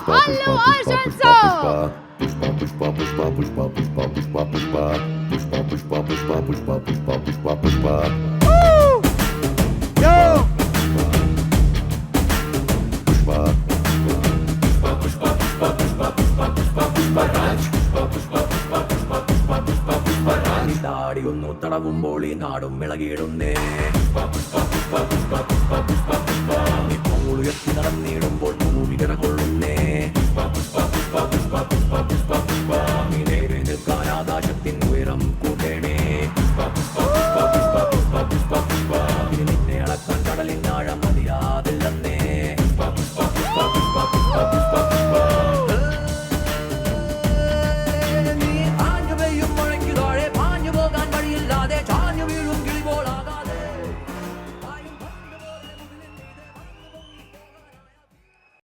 Allu Arjun sir. താടിയൊന്നു തടവുമ്പോൾ ഈ നാടും ഇളകിയിടുന്നേ. ഇപ്പോൾ ഉയർത്തി നടന്നിടുമ്പോൾ ഭൂമി കിടകൊള്ളും.